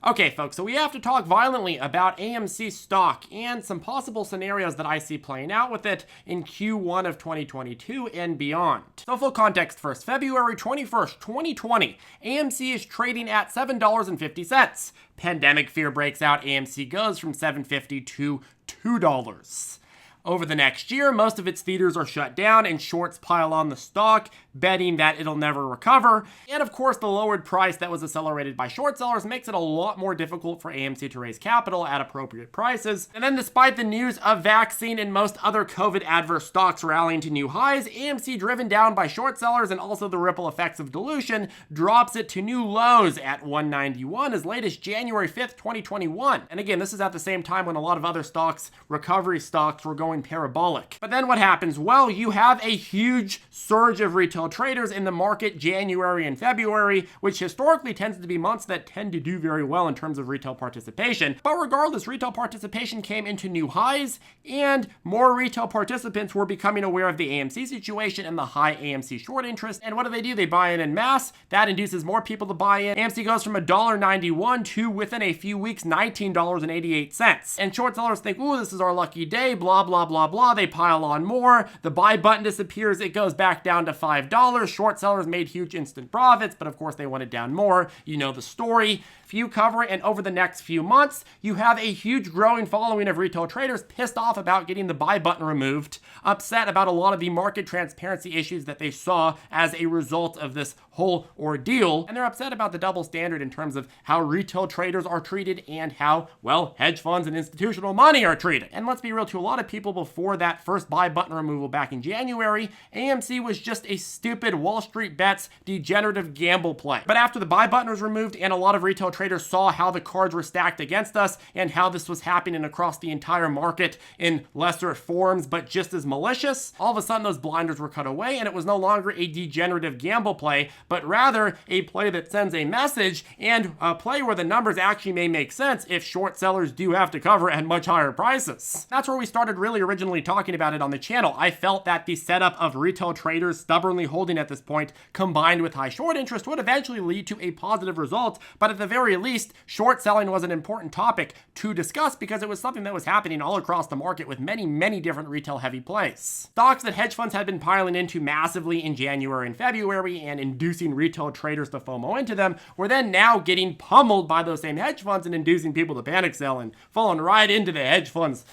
Okay, folks, so we have to talk violently about AMC stock and some possible scenarios that I see playing out with it in Q1 of 2022 and beyond. So full context first, February 21st, 2020, AMC is trading at $7.50. Pandemic fear breaks out, AMC goes from $7.50 to $2. Over the next year, most of its theaters are shut down and shorts pile on the stock, betting that it'll never recover. And of course, the lowered price that was accelerated by short sellers makes it a lot more difficult for AMC to raise capital at appropriate prices. And then despite the news of vaccine and most other COVID adverse stocks rallying to new highs, AMC, driven down by short sellers and also the ripple effects of dilution, drops it to new lows at $191 as late as January 5th, 2021. And again, this is at the same time when a lot of other stocks, recovery stocks, were going parabolic. But then what happens? Well, you have a huge surge of retail traders in the market January and February, which historically tends to be months that tend to do very well in terms of retail participation. But regardless, retail participation came into new highs, and more retail participants were becoming aware of the AMC situation and the high AMC short interest. And what do? They buy in mass. That induces more people to buy in. AMC goes from $1.91 to, within a few weeks, $19.88. And short sellers think, ooh, this is our lucky day, blah, blah, blah, blah. They pile on more. The buy button disappears. It goes back down to $5. Short sellers made huge instant profits, but of course they want it down more. You know the story. Few cover it, and over the next few months, you have a huge growing following of retail traders pissed off about getting the buy button removed, upset about a lot of the market transparency issues that they saw as a result of this whole ordeal, and they're upset about the double standard in terms of how retail traders are treated and how, well, hedge funds and institutional money are treated. And let's be real, to a lot of people before that first buy button removal back in January, AMC was just a stupid Wall Street bets degenerative gamble play. But after the buy button was removed and a lot of retail traders saw how the cards were stacked against us and how this was happening across the entire market in lesser forms but just as malicious, all of a sudden those blinders were cut away and it was no longer a degenerative gamble play, but rather a play that sends a message and a play where the numbers actually may make sense if short sellers do have to cover at much higher prices. That's where we started really originally talking about it on the channel. I felt that the setup of retail traders stubbornly holding at this point, combined with high short interest, would eventually lead to a positive result, but at the very least, short selling was an important topic to discuss because it was something that was happening all across the market with many different retail heavy plays. Stocks that hedge funds had been piling into massively in January and February and inducing retail traders to FOMO into them were then now getting pummeled by those same hedge funds and inducing people to panic sell and falling right into the hedge funds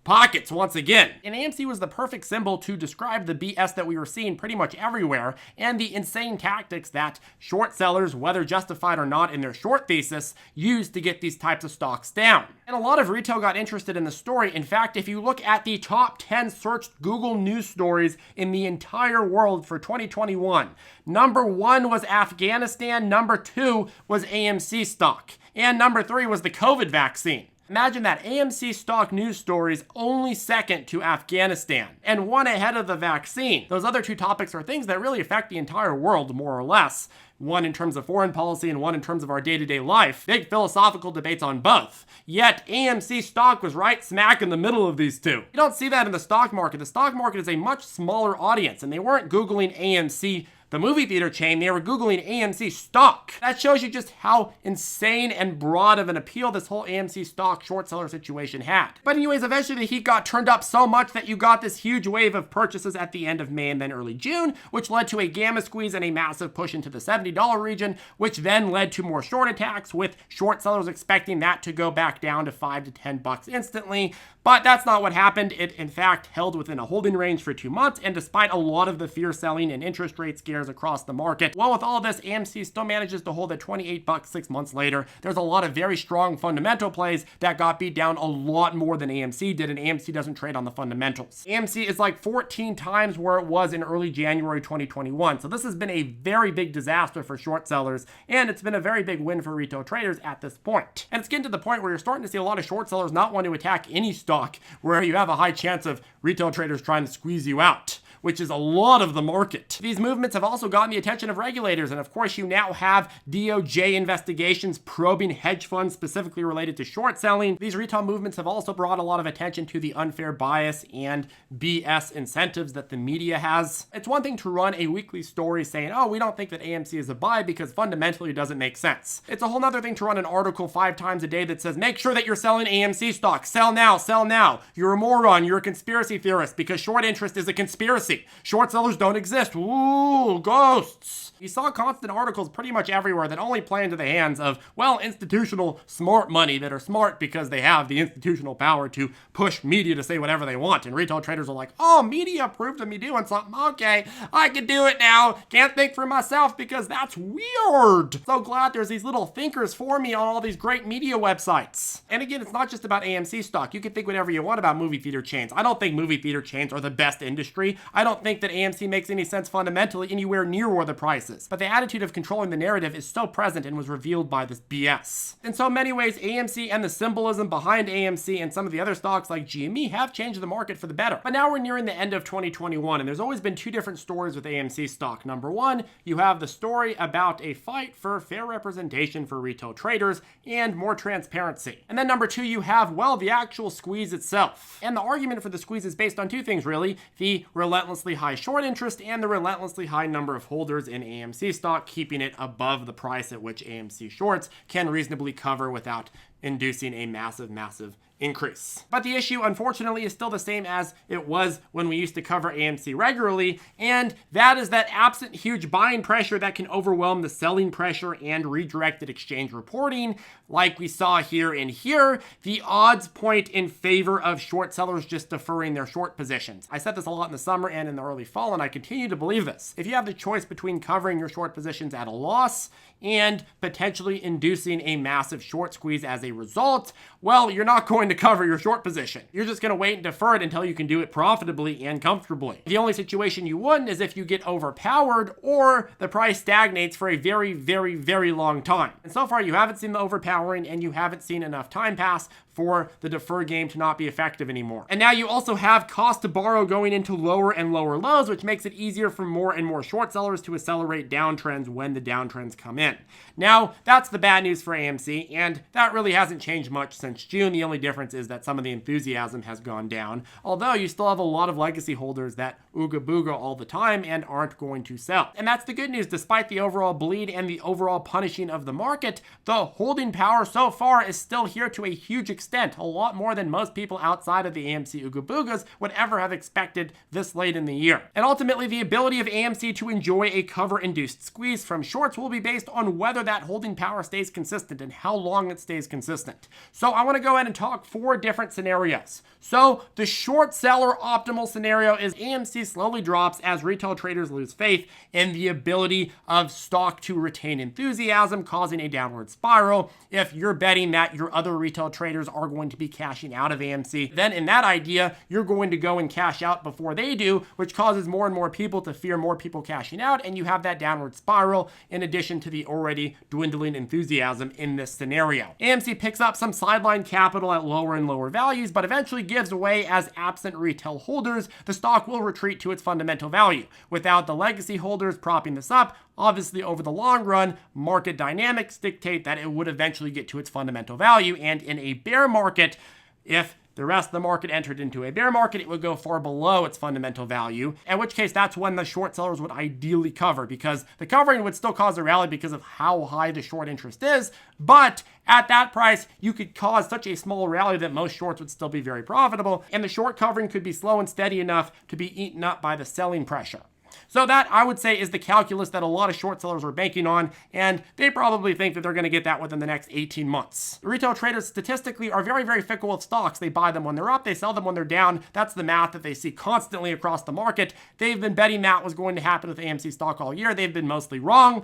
pockets once again. And AMC was the perfect symbol to describe the BS that we were seeing pretty much everywhere and the insane tactics that short sellers, whether justified or not in their short thesis, used to get these types of stocks down. And a lot of retail got interested in the story. In fact, if you look at the top 10 searched Google news stories in the entire world for 2021, number 1 was Afghanistan, number 2 was AMC stock, and number 3 was the COVID vaccine. Imagine that, AMC stock news stories only second to Afghanistan and 1 ahead of the vaccine. Those other 2 topics are things that really affect the entire world, more or less. 1 in terms of foreign policy and 1 in terms of our day-to-day life. Big philosophical debates on both. Yet AMC stock was right smack in the middle of these 2. You don't see that in the stock market. The stock market is a much smaller audience, and they weren't Googling AMC, the movie theater chain, they were Googling AMC stock. That shows you just how insane and broad of an appeal this whole AMC stock short seller situation had. But anyways, eventually the heat got turned up so much that you got this huge wave of purchases at the end of May and then early June, which led to a gamma squeeze and a massive push into the $70 region, which then led to more short attacks, with short sellers expecting that to go back down to $5 to $10 instantly. But that's not what happened. It, in fact, held within a holding range for 2 months, and despite a lot of the fear selling and interest rate scares across the market, well, with all of this, AMC still manages to hold at $28 6 months later. There's a lot of very strong fundamental plays that got beat down a lot more than AMC did, and AMC doesn't trade on the fundamentals. AMC is like 14 times where it was in early January 2021, so this has been a very big disaster for short sellers, and it's been a very big win for retail traders at this point. And it's getting to the point where you're starting to see a lot of short sellers not want to attack any stock where you have a high chance of retail traders trying to squeeze you out. which is a lot of the market. These movements have also gotten the attention of regulators, and of course you now have DOJ investigations probing hedge funds specifically related to short selling. These retail movements have also brought a lot of attention to the unfair bias and BS incentives that the media has. It's one thing to run a weekly story saying, oh, we don't think that AMC is a buy because fundamentally it doesn't make sense. It's a whole nother thing to run an article 5 times a day that says, make sure that you're selling AMC stock. Sell now, sell now. You're a moron. You're a conspiracy theorist because short interest is a conspiracy. Short sellers don't exist. Ooh, ghosts. You saw constant articles pretty much everywhere that only play into the hands of, well, institutional smart money that are smart because they have the institutional power to push media to say whatever they want. And retail traders are like, oh, media approved of me doing something. Okay, I can do it now. Can't think for myself because that's weird. So glad there's these little thinkers for me on all these great media websites. And again, it's not just about AMC stock. You can think whatever you want about movie theater chains. I don't think movie theater chains are the best industry. I don't think that AMC makes any sense fundamentally anywhere near where the price is. But the attitude of controlling the narrative is so present and was revealed by this BS. In so many ways, AMC and the symbolism behind AMC and some of the other stocks like GME have changed the market for the better. But now we're nearing the end of 2021, and there's always been two different stories with AMC stock. Number one, you have the story about a fight for fair representation for retail traders and more transparency. And then number two, you have, well, the actual squeeze itself. And the argument for the squeeze is based on two things, really: the relentlessly high short interest and the relentlessly high number of holders in AMC stock, keeping it above the price at which AMC shorts can reasonably cover without inducing a massive increase. But the issue, unfortunately, is still the same as it was when we used to cover AMC regularly, and that is that absent huge buying pressure that can overwhelm the selling pressure and redirected exchange reporting, like we saw here and here, the odds point in favor of short sellers just deferring their short positions. I said this a lot in the summer and in the early fall, and I continue to believe this. If you have the choice between covering your short positions at a loss and potentially inducing a massive short squeeze as a result, well, you're not going to cover your short position. You're just going to wait and defer it until you can do it profitably and comfortably. The only situation you wouldn't is if you get overpowered or the price stagnates for a very long time. And so far, you haven't seen the overpowering and you haven't seen enough time pass for the defer game to not be effective anymore. And now you also have cost to borrow going into lower and lower lows, which makes it easier for more and more short sellers to accelerate downtrends when the downtrends come in. Now, that's the bad news for AMC, and that really hasn't changed much since June. The only difference is that some of the enthusiasm has gone down, although you still have a lot of legacy holders that ooga booga all the time and aren't going to sell. And that's the good news. Despite the overall bleed and the overall punishing of the market, the holding power so far is still here to a huge extent, a lot more than most people outside of the AMC ooga boogas would ever have expected this late in the year. And ultimately, the ability of AMC to enjoy a cover-induced squeeze from shorts will be based on whether that holding power stays consistent and how long it stays consistent. So I want to go ahead and talk 4 different scenarios. So the short seller optimal scenario is AMC slowly drops as retail traders lose faith in the ability of stock to retain enthusiasm, causing a downward spiral. If you're betting that your other retail traders are going to be cashing out of AMC, then in that idea, you're going to go and cash out before they do, which causes more and more people to fear more people cashing out, and you have that downward spiral in addition to the already dwindling enthusiasm in this scenario. AMC picks up some sideline capital at lower and lower values, but eventually gives away as absent retail holders. The stock will retreat to its fundamental value. Without the legacy holders propping this up, obviously over the long run, market dynamics dictate that it would eventually get to its fundamental value, and in a bear market, if the rest of the market entered into a bear market, it would go far below its fundamental value, in which case that's when the short sellers would ideally cover, because the covering would still cause a rally because of how high the short interest is, but at that price, you could cause such a small rally that most shorts would still be very profitable, and the short covering could be slow and steady enough to be eaten up by the selling pressure. So that, I would say, is the calculus that a lot of short sellers are banking on, and they probably think that they're going to get that within the next 18 months. Retail traders statistically are very fickle with stocks. They buy them when they're up, they sell them when they're down. That's the math that they see constantly across the market. They've been betting that was going to happen with AMC stock all year. They've been mostly wrong.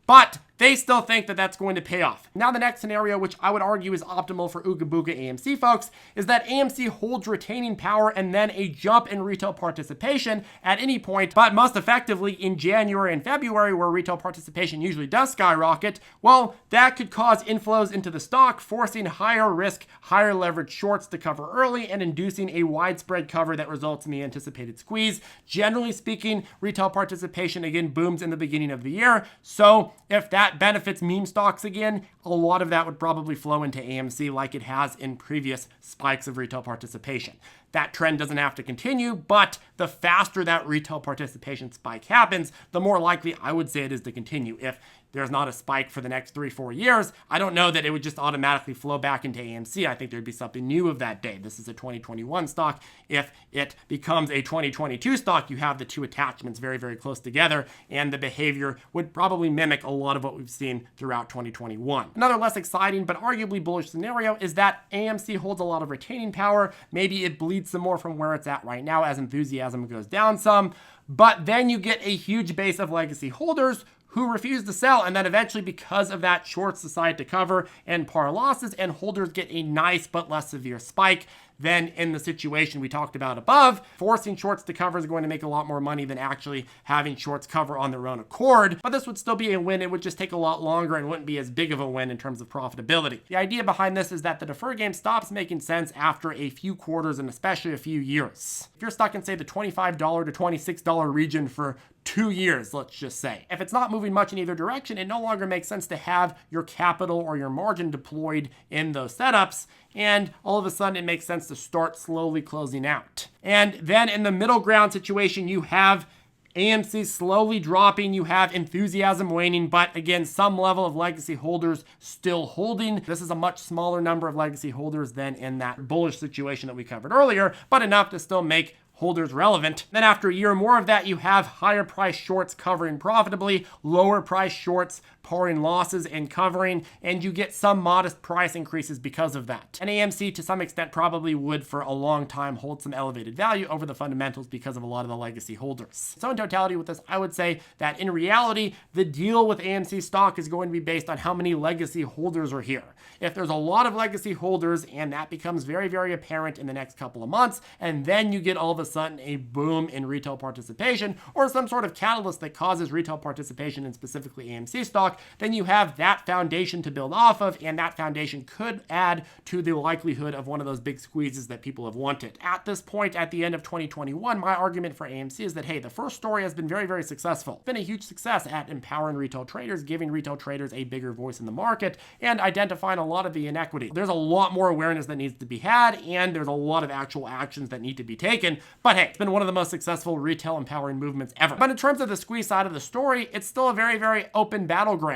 But they still think that that's going to pay off. Now, the next scenario, which I would argue is optimal for Ooga Booga AMC folks, is that AMC holds retaining power and then a jump in retail participation at any point, but most effectively in January and February, where retail participation usually does skyrocket. Well, that could cause inflows into the stock, forcing higher risk, higher leverage shorts to cover early and inducing a widespread cover that results in the anticipated squeeze. Generally speaking, retail participation again booms in the beginning of the year. So if that benefits meme stocks again, a lot of that would probably flow into AMC like it has in previous spikes of retail participation. That trend doesn't have to continue, but the faster that retail participation spike happens, the more likely I would say it is to continue. If there's not a spike for the next 3-4 years, I don't know that it would just automatically flow back into AMC. I think there'd be something new of that day. This is a 2021 stock. If it becomes a 2022 stock, you have the two attachments very, very close together, and the behavior would probably mimic a lot of what we've seen throughout 2021. Another less exciting but arguably bullish scenario is that AMC holds a lot of retaining power. Maybe it bleeds some more from where it's at right now as enthusiasm goes down some, but then you get a huge base of legacy holders who refuse to sell, and then eventually, because of that, shorts decide to cover and par losses, and holders get a nice but less severe spike. Then in the situation we talked about above, forcing shorts to cover is going to make a lot more money than actually having shorts cover on their own accord. But this would still be a win. It would just take a lot longer and wouldn't be as big of a win in terms of profitability. The idea behind this is that the defer game stops making sense after a few quarters and especially a few years. If you're stuck in, say, the $25 to $26 region for 2 years, let's just say, if it's not moving much in either direction, it no longer makes sense to have your capital or your margin deployed in those setups. And all of a sudden, it makes sense to start slowly closing out. And then in the middle ground situation, you have AMC slowly dropping, you have enthusiasm waning, but again, some level of legacy holders still holding. This is a much smaller number of legacy holders than in that bullish situation that we covered earlier, but enough to still make holders relevant. Then after a year or more of that, you have higher price shorts covering profitably, lower price shorts pouring losses and covering, and you get some modest price increases because of that. And AMC to some extent probably would for a long time hold some elevated value over the fundamentals because of a lot of the legacy holders. So in totality with this, I would say that in reality, the deal with AMC stock is going to be based on how many legacy holders are here. If there's a lot of legacy holders and that becomes very, very apparent in the next couple of months, and then you get all of a sudden a boom in retail participation or some sort of catalyst that causes retail participation in specifically AMC stock, then you have that foundation to build off of, and that foundation could add to the likelihood of one of those big squeezes that people have wanted. At this point, at the end of 2021, my argument for AMC is that, hey, the first story has been very, very successful. It's been a huge success at empowering retail traders, giving retail traders a bigger voice in the market, and identifying a lot of the inequity. There's a lot more awareness that needs to be had, and there's a lot of actual actions that need to be taken, but hey, it's been one of the most successful retail empowering movements ever. But in terms of the squeeze side of the story, it's still a very, very open battleground.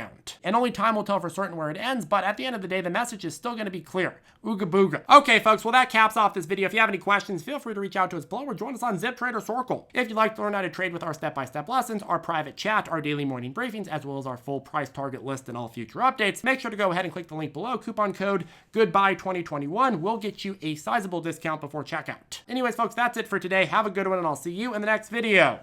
And only time will tell for certain where it ends, but at the end of the day, the message is still going to be clear. Ooga booga. Okay, folks, well, that caps off this video. If you have any questions, feel free to reach out to us below or join us on ZipTrader Circle. If you'd like to learn how to trade with our step-by-step lessons, our private chat, our daily morning briefings, as well as our full price target list and all future updates, make sure to go ahead and click the link below. Coupon code GOODBYE2021 will get you a sizable discount before checkout. Anyways, folks, that's it for today. Have a good one, and I'll see you in the next video.